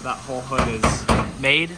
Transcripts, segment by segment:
That whole hood is made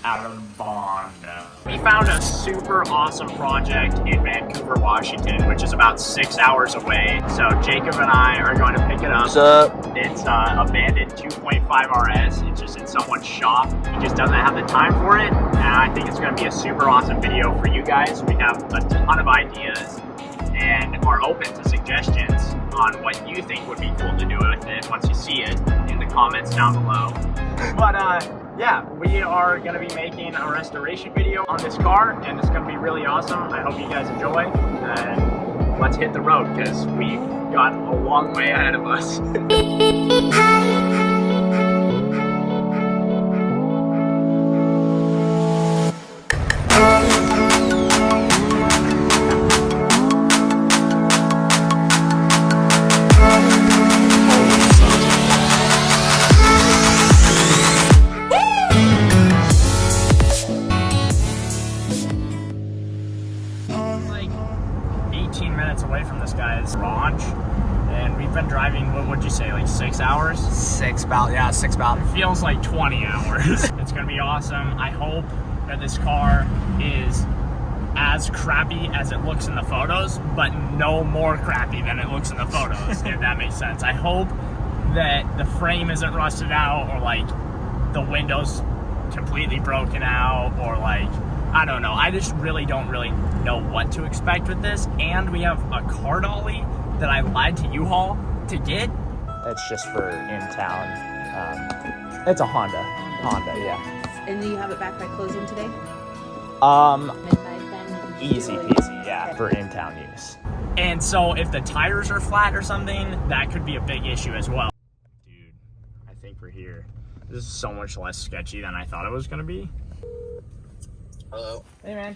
out of Bondo. We found a super awesome project in Vancouver, Washington, which is about 6 hours away. So Jacob and I are going to pick it up. What's up? It's Abandoned 2.5 RS. It's just in someone's shop. He just doesn't have the time for it. And I think it's going to be a super awesome video for you guys. We have a ton of ideas and are open to suggestions on what you think would be cool to do with it once you see it in the comments down below. But yeah, we are going to be making a restoration video on this car, and it's going to be really awesome. I hope you guys enjoy, and let's hit the road because we've got a long way ahead of us. 18 minutes away from this guy's garage, and we've been driving, what would you say, like 6 hours? Six about. It feels like 20 hours. It's gonna be awesome. I hope that this car is as crappy as it looks in the photos, but no more crappy than it looks in the photos, if that makes sense. I hope that the frame isn't rusted out, or like the windows completely broken out, or like, I don't know. I just really don't know what to expect with this. And we have a car dolly that I lied to U-Haul to get. It's just for in town. It's a Honda, yeah. And then you have it back by closing today? Midnight then? Easy peasy, yeah, for in-town use. And so if the tires are flat or something, that could be a big issue as well. Dude, I think we're here. This is so much less sketchy than I thought it was gonna be. Hello. Hey, man.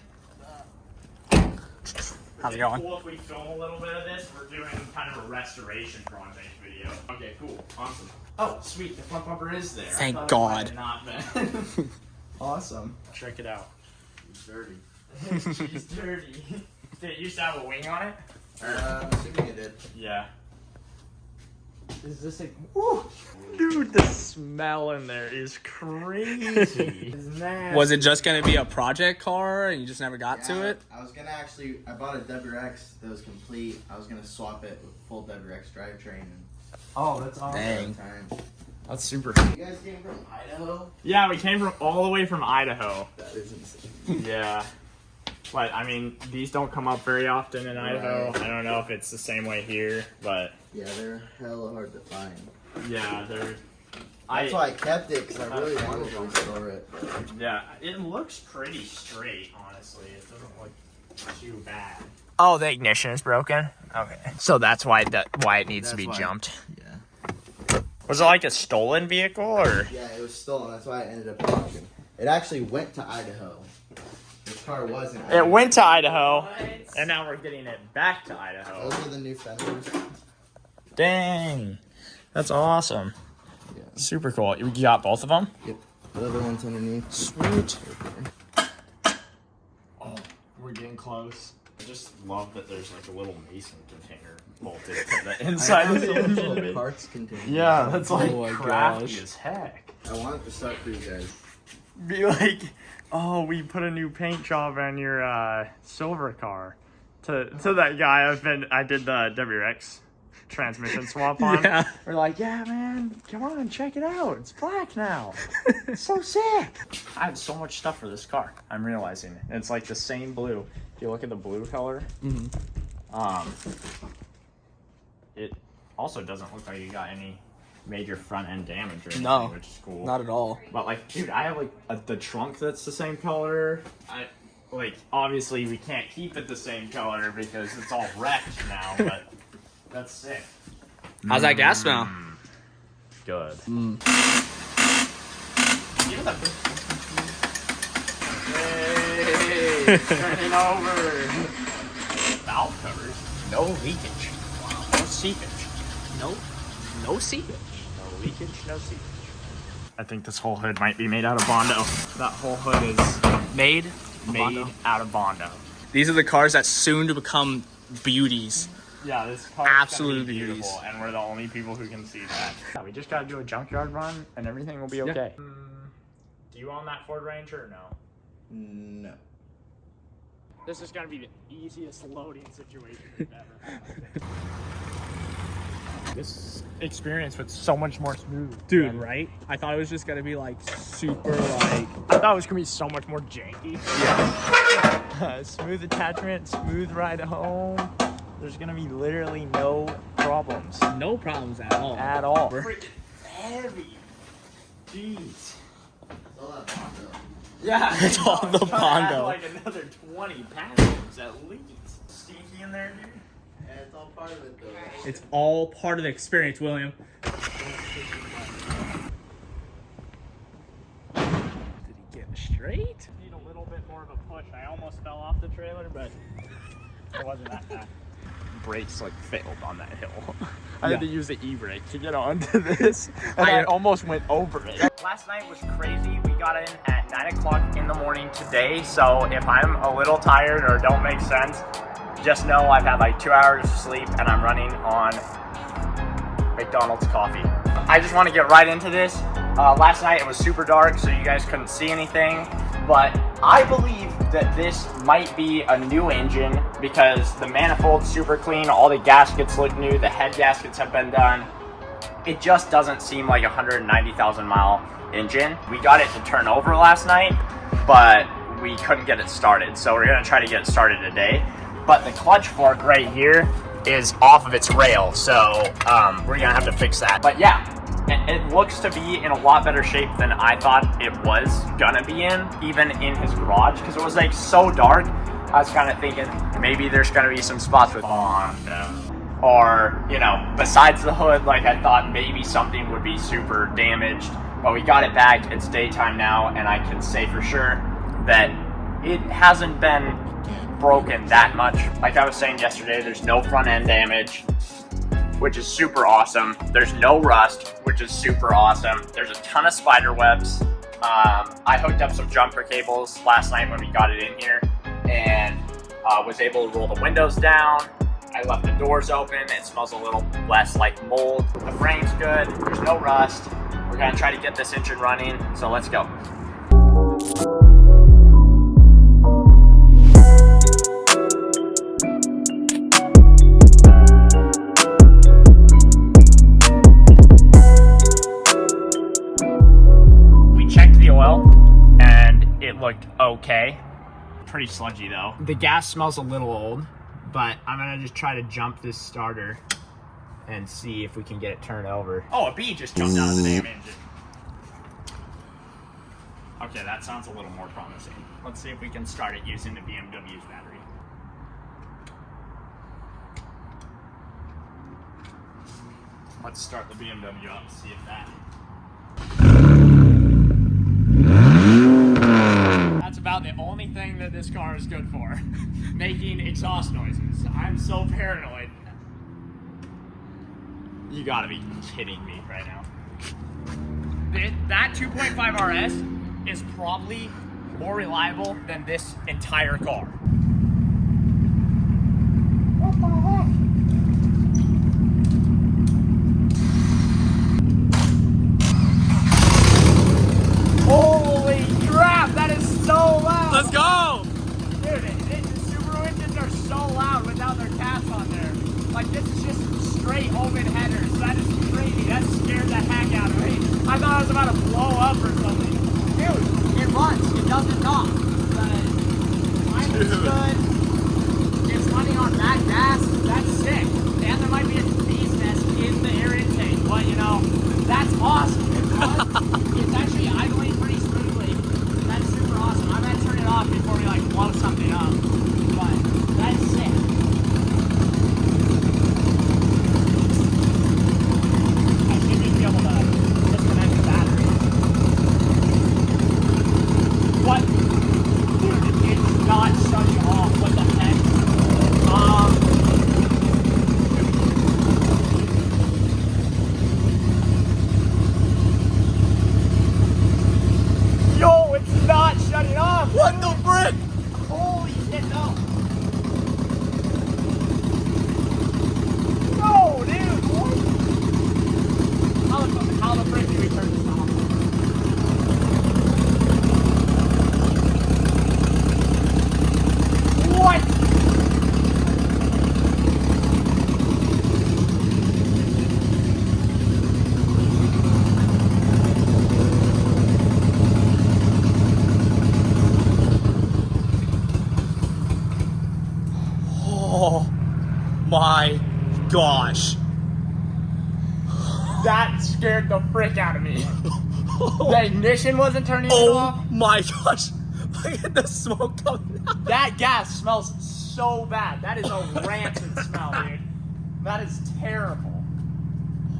How's it going? Cool if we film a little bit of this. We're doing kind of a restoration project video. Okay, cool, awesome. Oh, sweet, the front bumper is there. Thank God. Not been. Awesome. Check it out. It's dirty. She's dirty. Did it used to have a wing on it? I'm assuming it did. Yeah. Is this like, woo! Dude, the smell in there is crazy. It's nasty. Was it just gonna be a project car and you just never got to it? I was gonna I bought a WRX that was complete. I was gonna swap it with full WRX drivetrain. Oh, that's awesome. Dang. Time. That's super. You guys came from Idaho? Yeah, we came from all the way from Idaho. That is insane. Yeah. But, I mean, these don't come up very often in Idaho. Right. I don't know if it's the same way here, but... Yeah, they're hella hard to find. Yeah, they're... That's why I kept it, because I really wanted to restore it. Yeah, it looks pretty straight, honestly. It doesn't look too bad. Oh, the ignition is broken? Okay. So that's why it needs to be jumped. Yeah. Was it like a stolen vehicle, or...? Yeah, it was stolen. That's why I ended up auction. It actually went to Idaho. This car wasn't. It went to Idaho, and now we're getting it back to Idaho. Those are the new fenders. Dang. That's awesome. Yeah. Super cool. You got both of them? Yep. The other one's underneath. Sweet. Oh, we're getting close. I just love that there's like a little mason container bolted to the inside of the engine. Parts container. Yeah, that's like Oh my crafty gosh. as heck. I want it to start for you guys. Be like, oh, we put a new paint job on your silver car. To that guy I did the WRX transmission swap on. Yeah. We're like, yeah, man, come on, check it out. It's black now. It's so sick. I have so much stuff for this car. I'm realizing it. It's like the same blue. If you look at the blue color, it also doesn't look like you got any major front end damage or anything, No, which is cool. not at all. But like, dude, I have like the trunk that's the same color. Obviously we can't keep it the same color because it's all wrecked now, but that's sick. How's that gas smell? Good. Hey, turning over. Valve covers. No leakage. Wow. No seepage. No seepage. No leakage, no seepage. I think this whole hood might be made out of Bondo. That whole hood is made out of Bondo. These are the cars that soon to become beauties. Yeah, this car Absolute beautiful, beast. and we're the only people who can see that. Yeah, we just gotta do a junkyard run, and everything will be okay. Do you own that Ford Ranger or no? No. This is gonna be the easiest loading situation we've ever had. This experience was so much more smooth. Dude, right? I thought it was just gonna be like super like. I thought it was gonna be so much more janky. Yeah. Smooth attachment, smooth ride home. There's gonna be literally no problems. No problems at all. At all. Freaking heavy. Jeez. All that Bondo. Yeah. It's all the Bondo. Like another 20 pounds at least. Stinky in there, dude. Yeah, it's all part of it though. It's all part of the experience, William. Did he get straight? Need a little bit more of a push. I almost fell off the trailer, but it wasn't that bad. Brakes like failed on that hill. I had to use the e-brake to get onto this, and I almost went over it. Last night was crazy. We got in at 9 o'clock in the morning today, so if I'm a little tired or don't make sense, just know I've had like 2 hours of sleep and I'm running on McDonald's coffee. I just want to get right into this. Last night it was super dark, so you guys couldn't see anything, but I believe that this might be a new engine because the manifold's super clean, all the gaskets look new, the head gaskets have been done. It just doesn't seem like a 190,000 mile engine. We got it to turn over last night, but we couldn't get it started, so we're gonna try to get it started today. But the clutch fork right here is off of its rail, so we're gonna have to fix that. But yeah, it looks to be in a lot better shape than I thought it was gonna be in, even in his garage, because it was like so dark. I was kind of thinking maybe there's gonna be some spots with or, you know, besides the hood, like I thought maybe something would be super damaged, but we got it back. It's daytime now, and I can say for sure that it hasn't been broken that much. Like I was saying yesterday, there's no front end damage, which is super awesome. There's no rust, which is super awesome. There's a ton of spider webs. I hooked up some jumper cables last night when we got it in here, and was able to roll the windows down. I left the doors open. It smells a little less like mold. The frame's good. There's no rust. We're gonna try to get this engine running, so let's go. And it looked okay. Pretty sludgy though. The gas smells a little old, but I'm gonna just try to jump this starter and see if we can get it turned over. Oh, a bee just jumped out of the damn engine. Okay, that sounds a little more promising. Let's see if we can start it using the BMW's battery. Let's start the BMW up and see if that... That's about the only thing that this car is good for. Making exhaust noises. I'm so paranoid. You gotta be kidding me right now. That 2.5 RS is probably more reliable than this entire car. What the heck? Holy crap, that is so loud! Let's go! Dude, the Subaru engines are so loud without their caps on there. Like, this is just straight open headers. That is crazy. That scared the heck out of me. I thought I was about to blow up or something. Dude, it runs. It doesn't knock. But mine is good. It's running on that gas. my gosh. That scared the frick out of me. The ignition wasn't turning it off. Oh my gosh. Look at the smoke coming out. That gas smells so bad. That is a rancid smell, dude. That is terrible.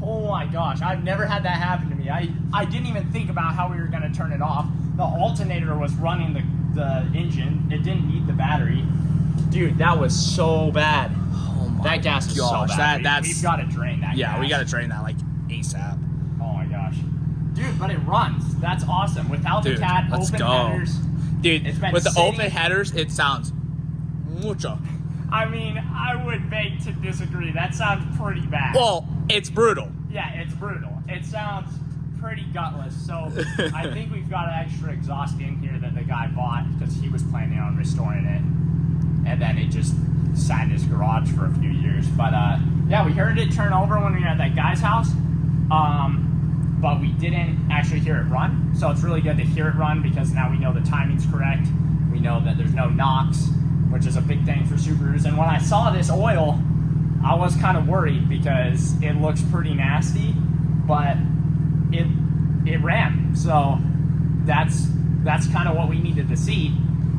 Oh my gosh, I've never had that happen to me. I didn't even think about how we were gonna turn it off. The alternator was running the engine. It didn't need the battery. Dude, that was so bad. Oh my That gas is so gosh, bad. that's We've got to drain that yeah, gas. we gotta drain that like ASAP. Oh my gosh. Dude, but it runs. That's awesome. Without Dude, the cat, let's open go. headers. Dude, It's been with the sitting- open headers, it sounds mucho. I mean, I would beg to disagree. That sounds pretty bad. Well, it's brutal. Yeah, it's brutal. It sounds pretty gutless. So I think we've got an extra exhaust in here that the guy bought because he was planning on restoring it. And then it just sat in his garage for a few years. But yeah, we heard it turn over when we were at that guy's house. But we didn't actually hear it run. So it's really good to hear it run because now we know the timing's correct. We know that there's no knocks, which is a big thing for Subarus. And when I saw this oil, I was kind of worried because it looks pretty nasty, but it ran. So that's kind of what we needed to see.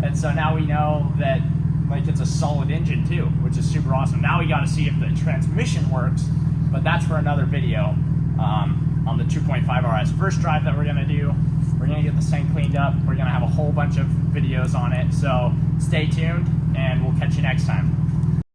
And so now we know that like it's a solid engine too, which is super awesome. Now we got to see if the transmission works, but that's for another video. On the 2.5 RS first drive that we're gonna do. We're gonna get this thing cleaned up. We're gonna have a whole bunch of videos on it. So stay tuned and we'll catch you next time.